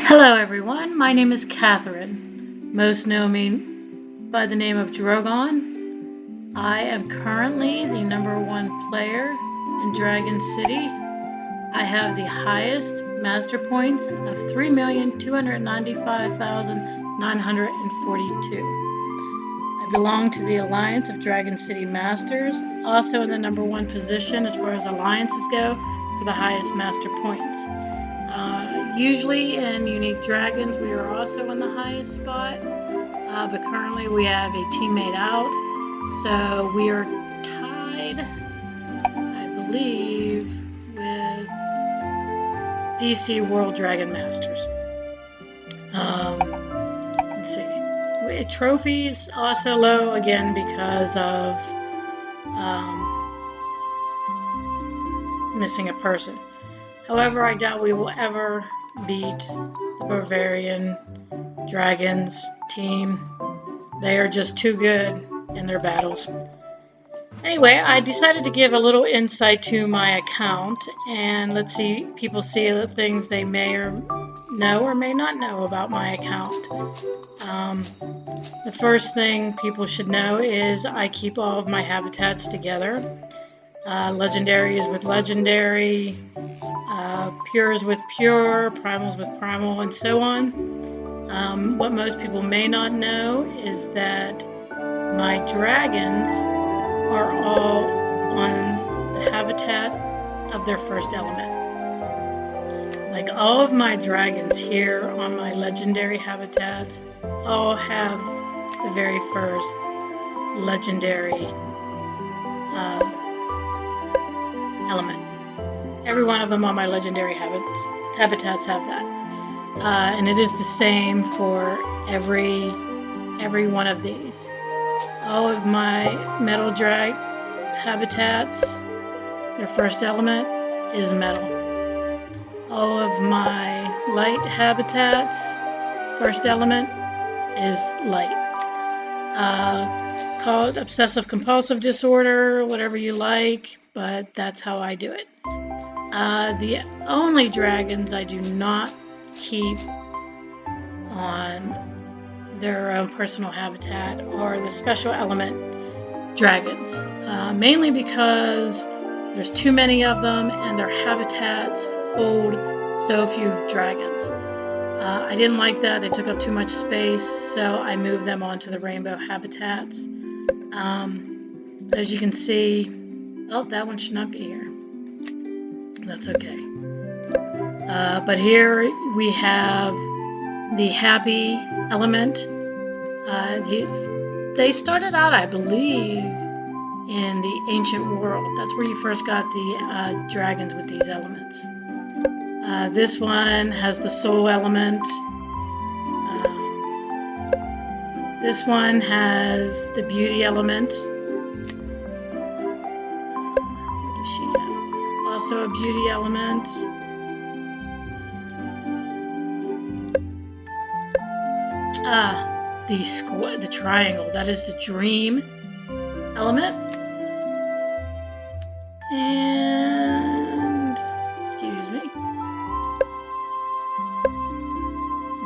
Hello everyone, my name is Catherine. Most know me by the name of Drogon. I am currently the #1 player in Dragon City. I have the highest master points of 3,295,942. I belong to the Alliance of Dragon City Masters, also in the #1 position as far as alliances go for the highest master points. Usually in Unique Dragons we are also in the highest spot, but currently we have a teammate out, so we are tied, I believe, with DC World Dragon Masters. Let's see. Trophies also low again because of missing a person. However, I doubt we will ever beat the Bavarian Dragons team. They are just too good in their battles. Anyway, I decided to give a little insight to my account, and let's see, people see the things they may or know or may not know about my account. The first thing people should know is I keep all of my habitats together. Legendary is with legendary, pure is with pure, primal is with primal, and so on. What most people may not know is that my dragons are all on the habitat of their first element. Like all of my dragons here on my legendary habitats all have the very first legendary element. Every one of them on my legendary habitats have that. And it is the same for every one of these. All of my metal drag habitats, their first element is metal. All of my light habitats, first element is light. Call it obsessive compulsive disorder, whatever you like, but that's how I do it. The only dragons I do not keep on their own personal habitat are the special element dragons, mainly because there's too many of them and their habitats hold so few dragons. I didn't like that. They took up too much space, so I moved them onto the rainbow habitats. As you can see, oh, that one should not be here. That's okay. But here we have the happy element. They started out, I believe, in the ancient world. That's where you first got the dragons with these elements. This one has the soul element. This one has the beauty element. What does she have? Also a beauty element. The triangle. That is the dream element. And excuse me.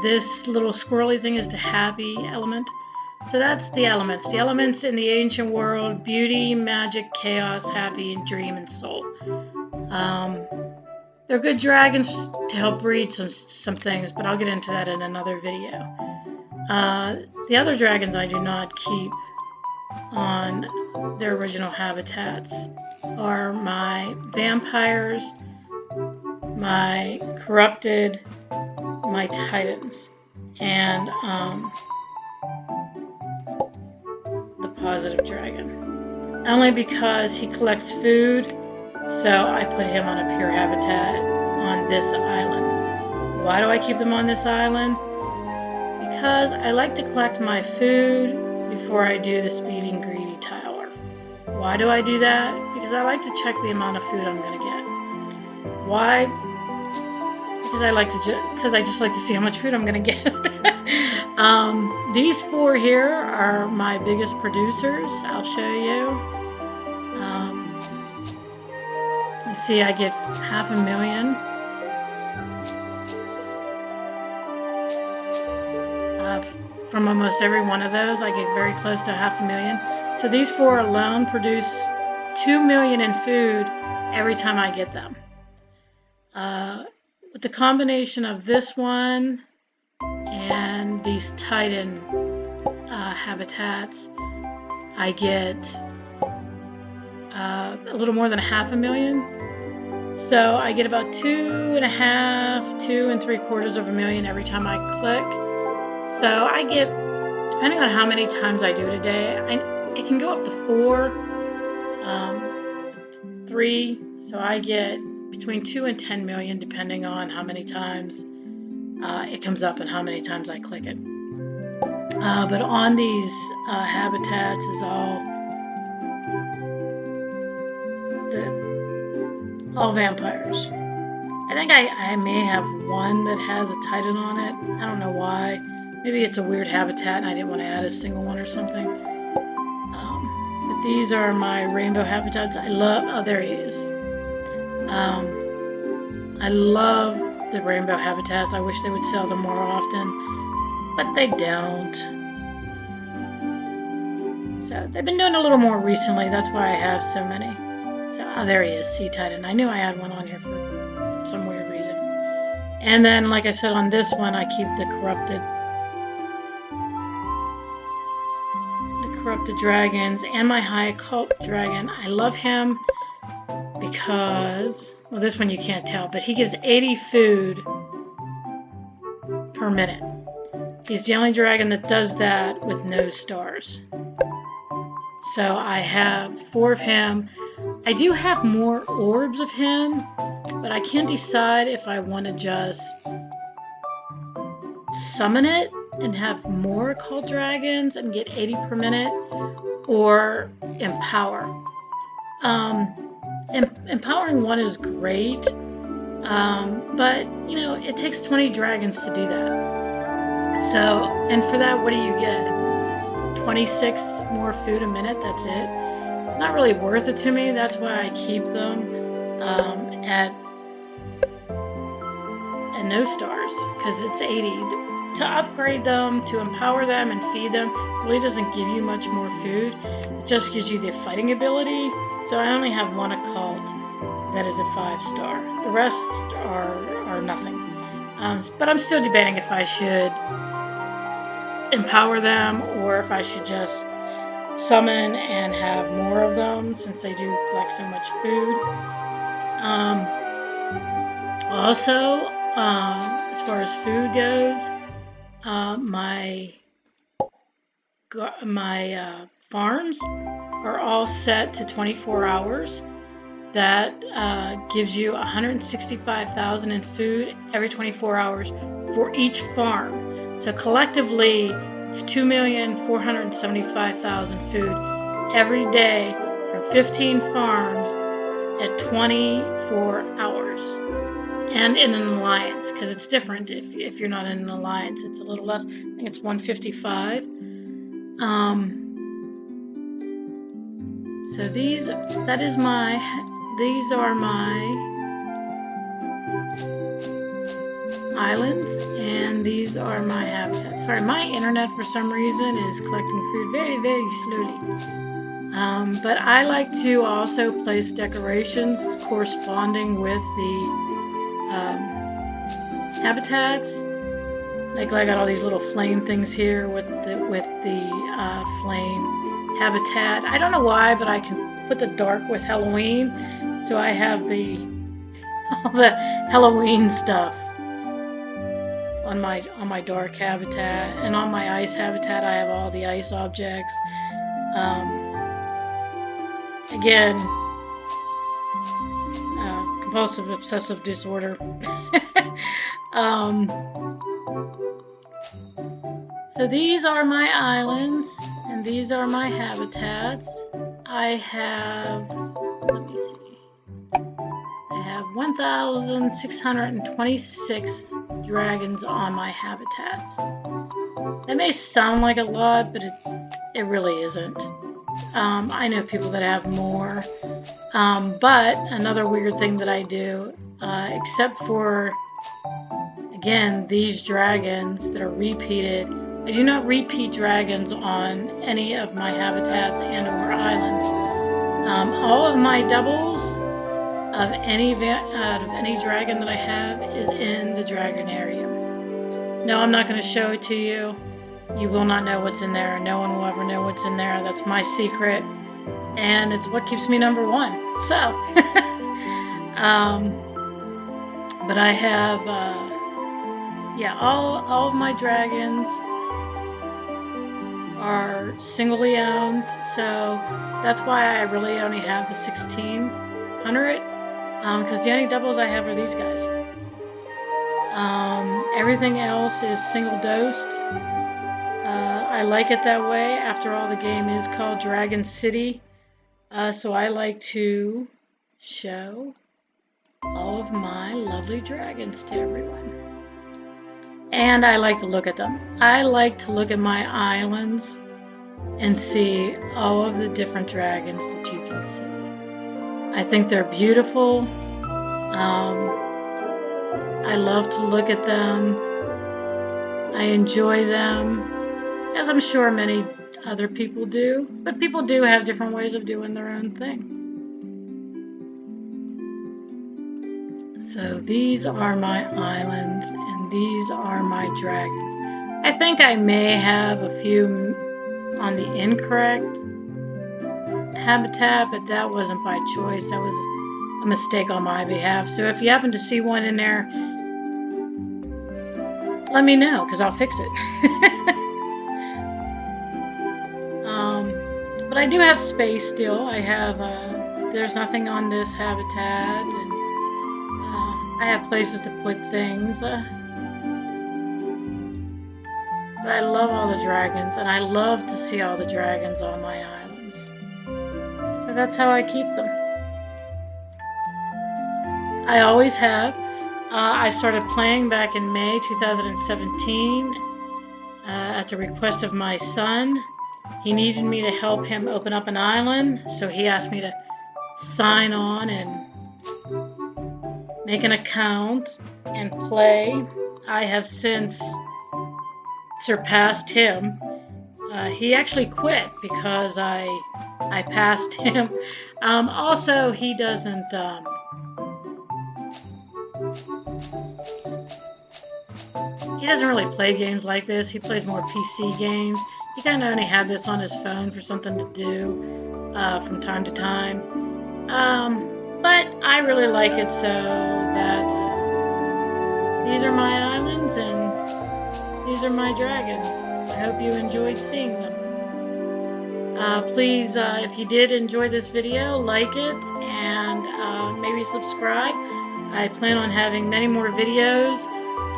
This little squirrely thing is the happy element. So that's the elements. The elements in the ancient world: beauty, magic, chaos, happy, and dream, and soul. They're good dragons to help breed some things, but I'll get into that in another video. The other dragons I do not keep on their original habitats are my vampires, my corrupted, my titans, and the positive dragon. Only because he collects food, so I put him on a pure habitat on this island. Why do I keep them on this island? Because I like to collect my food before I do the speeding greedy tower. Why do I do that? Because I like to check the amount of food I'm going to get. Why? Because I just like to see how much food I'm going to get. These four here are my biggest producers. I'll show you. You see I get 500,000. from almost every one of those. I get very close to 500,000. So these 4 alone produce 2 million in food every time I get them. With the combination of this one and these Titan habitats, I get a little more than 500,000. So I get about 2 3/4 million every time I click. So I get, depending on how many times I do it a day, it can go up to 4, 3. So I get between 2 and 10 million, depending on how many times it comes up and how many times I click it. But on these habitats is all vampires. I think I may have one that has a Titan on it. I don't know why. Maybe it's a weird habitat and I didn't want to add a single one or something. But these are my rainbow habitats. I love, oh, there he is. I love the rainbow habitats. I wish they would sell them more often, but they don't. So they've been doing a little more recently. That's why I have so many. So, oh, there he is, Sea Titan. I knew I had one on here for some weird reason. And then, like I said, on this one, I keep the corrupted dragons and my high occult dragon. I love him because, well, this one you can't tell, but he gives 80 food per minute. He's the only dragon that does that with no stars. So I have 4 of him. I do have more orbs of him, but I can't decide if I want to just summon it and have more occult dragons and get 80 per minute, or empower. Empowering one is great, but you know, it takes 20 dragons to do that. So, and for that, what do you get? 26 more food a minute, that's it. It's not really worth it to me. That's why I keep them at no stars, because it's 80. To upgrade them, to empower them and feed them really doesn't give you much more food. It just gives you the fighting ability. So I only have one occult that is a 5-star. The rest are nothing. But I'm still debating if I should empower them or if I should just summon and have more of them, since they do collect so much food. Also, as far as food goes, my farms are all set to 24 hours. That gives you 165,000 in food every 24 hours for each farm. So collectively, it's 2,475,000 food every day from 15 farms at 24 hours. And in an alliance, because it's different. If you're not in an alliance, it's a little less. I think it's 155. So these are my islands, and these are my habitats. Sorry, my internet for some reason is collecting food very, very slowly. But I like to also place decorations corresponding with the habitats. Like I got all these little flame things here with the flame habitat. I don't know why, but I can put the dark with Halloween, so I have all the Halloween stuff on my dark habitat, and on my ice habitat I have all the ice objects. Again, compulsive obsessive disorder. So these are my islands, and these are my habitats. I have, let me see, I have 1,626 dragons on my habitats. That may sound like a lot, but it really isn't. I know people that have more, but another weird thing that I do, except for, again, these dragons that are repeated, I do not repeat dragons on any of my habitats and or islands. All of my doubles of any dragon that I have is in the Dragonarium. No, I'm not going to show it to you. You will not know what's in there. No one will ever know what's in there. That's my secret. And it's what keeps me number one. So, but I have, yeah, all of my dragons are singly owned. So that's why I really only have the 1600. Because the only doubles I have are these guys. Everything else is single dosed. I like it that way. After all, the game is called Dragon City. So I like to show all of my lovely dragons to everyone. And I like to look at them. I like to look at my islands and see all of the different dragons that you can see. I think they're beautiful. I love to look at them. I enjoy them, as I'm sure many other people do. But people do have different ways of doing their own thing. So these are my islands, and these are my dragons. I think I may have a few on the incorrect habitat, but that wasn't by choice. That was a mistake on my behalf. So if you happen to see one in there, let me know, because I'll fix it. But I do have space still. I have, there's nothing on this habitat, and I have places to put things. But I love all the dragons, and I love to see all the dragons on my islands. So that's how I keep them. I always have. I started playing back in May 2017 at the request of my son. He needed me to help him open up an island, so he asked me to sign on and make an account and play. I have since surpassed him. He actually quit because I passed him. Also, he doesn't really play games like this. He plays more PC games. He kind of only had this on his phone for something to do from time to time. But I really like it, so these are my islands and these are my dragons. I hope you enjoyed seeing them. Please, if you did enjoy this video, like it and maybe subscribe. I plan on having many more videos.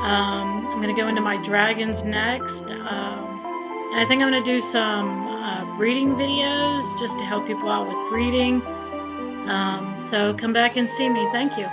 I'm going to go into my dragons next. And I think I'm going to do some breeding videos just to help people out with breeding. So come back and see me. Thank you.